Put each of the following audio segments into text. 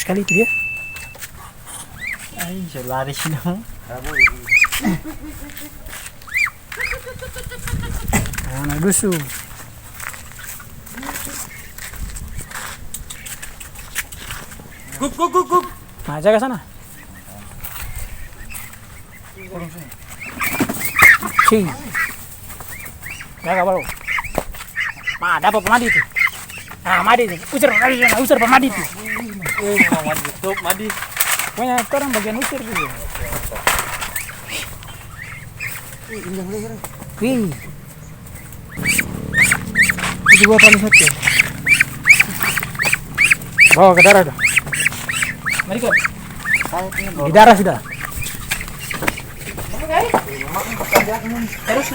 sekali itu dia. Ay, lari sih dong. Anak dusu. Kuk. Nah, jaga sana. Cing. Jaga baru. Ma, dapat pemadi itu. Nah, madi itu. Usir pemadi itu. Madi tutup, madi. Pokoknya sekarang bagian usir dulu. Wih. Itu gua paling satu. Bawa ke darah dah. Mari kok. Di darah sudah. Terus.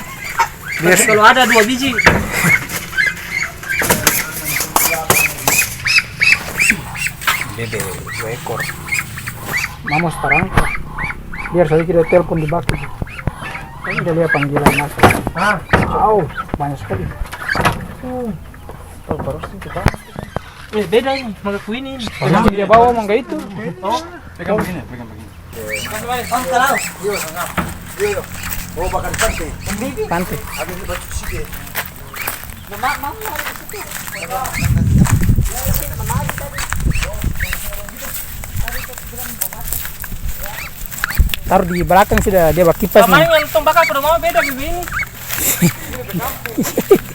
Biar kalau ada 2 biji. Bebe, 2 ekor. Mamos sekarang. Biar saya kira telepon di baki. Ini dia lihat panggilan masuk. Banyak sekali. Baru sih kita. Beda ini, mangga kuini ini. Dia bawa mangga itu. Oh, Pegang begini. kalau. Yo. Oh, bakar pantai. Pantai. Habis itu baju sike. Taruh di belakang sudah dia bawa kipas Kemarin nih. yang tong bakal pada mau beda bebe ini.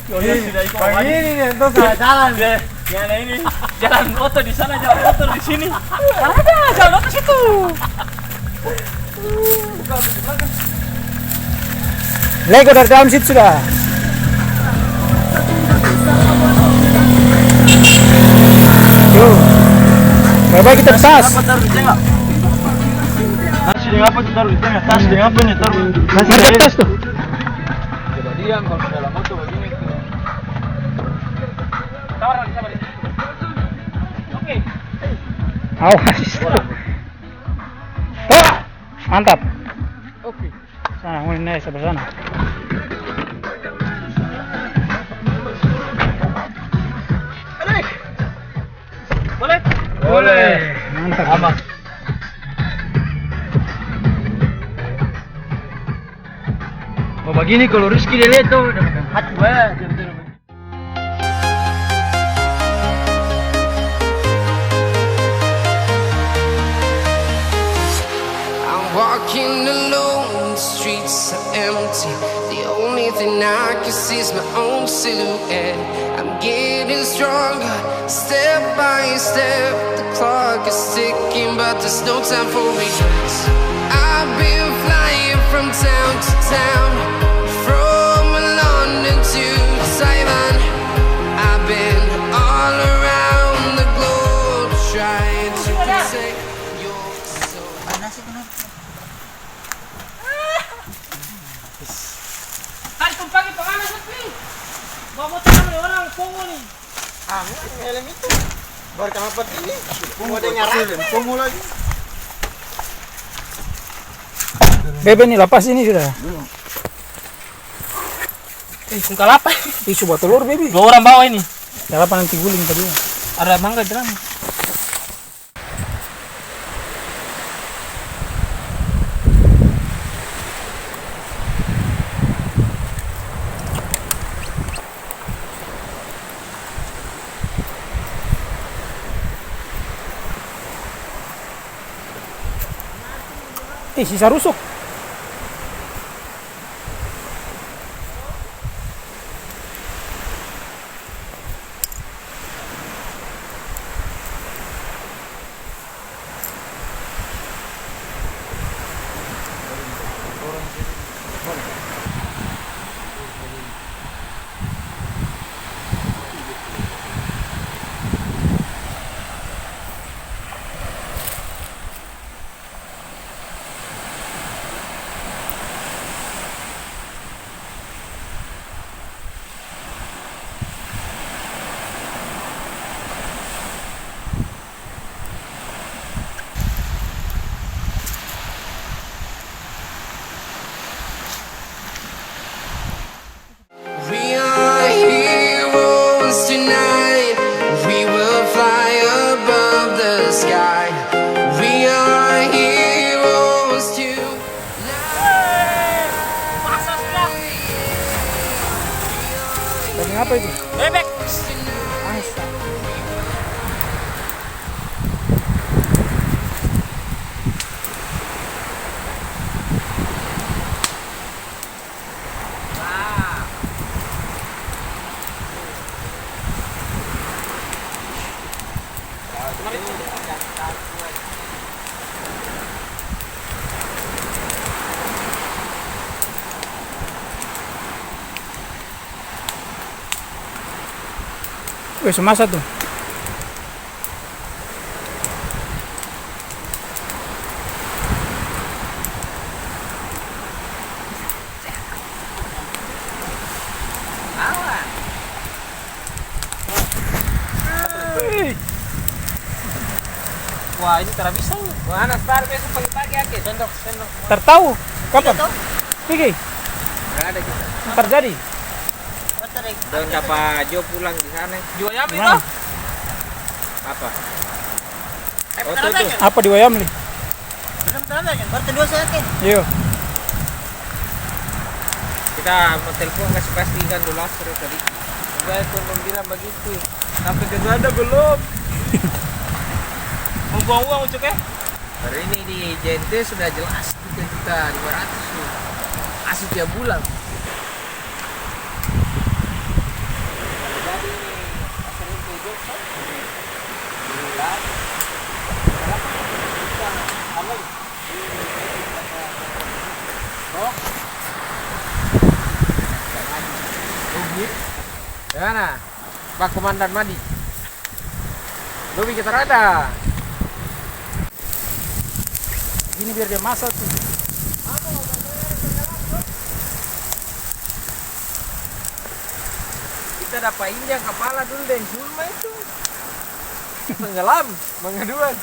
Begini nih, itu salah jalan deh. Yang ini jalan motor di sana, jalan motor di sini. Ada jalan motor situ. Lego dari dalam situ sudah. Tuh. Coba kita tas. Apa taruh di tengah? Nasi dengan apa tuh taruh di tengah? Tas dengan apa nih taruh? Market tas tuh. Coba diam kalau dalam motor begini. Sabar. Oke. Awas. Wah, mantap. Oke. Sana, mau naik sebelah sana. Boleh? Boleh. Mantap. Aman. Oh begini kalau Rizky dia lihat tuh, udah makan hati banget. I'm walking alone, the streets are empty. The only thing I can see is my own silhouette. I'm getting stronger, step by step. The clock is ticking, but there's no time for regrets. I've been flying from town to town, from London to Taiwan. I've been all around the globe trying to protect your soul. Kali tumpangi penganas nih. Bawa motor nih orang pongo nih. Helm itu. Baru dapat ini. Mau ada nyarap. Pungu lagi. Bebe nih lepas ini sudah. Sungkal apa? Ih, coba telur bebe. 2 orang bawa ini. Jangan apa nanti guling tadi. Ada mangga di dalam. Sisa rusuk. Apa itu? Bebek. Angsa. Wih, semasa tuh. Wah, ini tidak bisa. Wah, anak star besok pagi-pagi aja. Sendok. Tertahu kapan? Pergi. Enggak ada kita. Terjadi. Don dapat Jo pulang di sana. Jual yami Mana? loh. Apa? Oh, tuh. Apa di Wayamli? Berarti dua saya kan. Yo. Kita mau telepon kasih pastikan dulu Astro tadi. Enggak itu belum bilang begitu. Sampai ke ada belum. Mau buang uang ucuk ya? Hari ini di JNT sudah jelas 3.500.000 tuh. Asli tiap bulan. Jadi ini sering tujuh kan? Bulan. Gimana? Pak Komandan Madi. Lebih kita rada. Gini biar dia masak tuh. Kita dapat injak kepala dulu dan cuma itu. Tenggelam, mengaduan.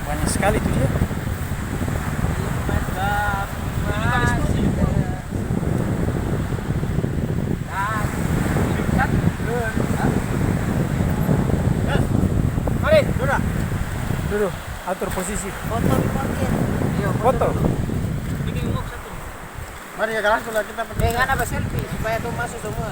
Banyak sekali tuh dia. Mari, Dora. Duduk, atur posisi. Foto di parkir. Iya, Foto. Ini umuk satu. Mari ya kelas kita pakai. Nggak ada selfie supaya tuh masuk semua.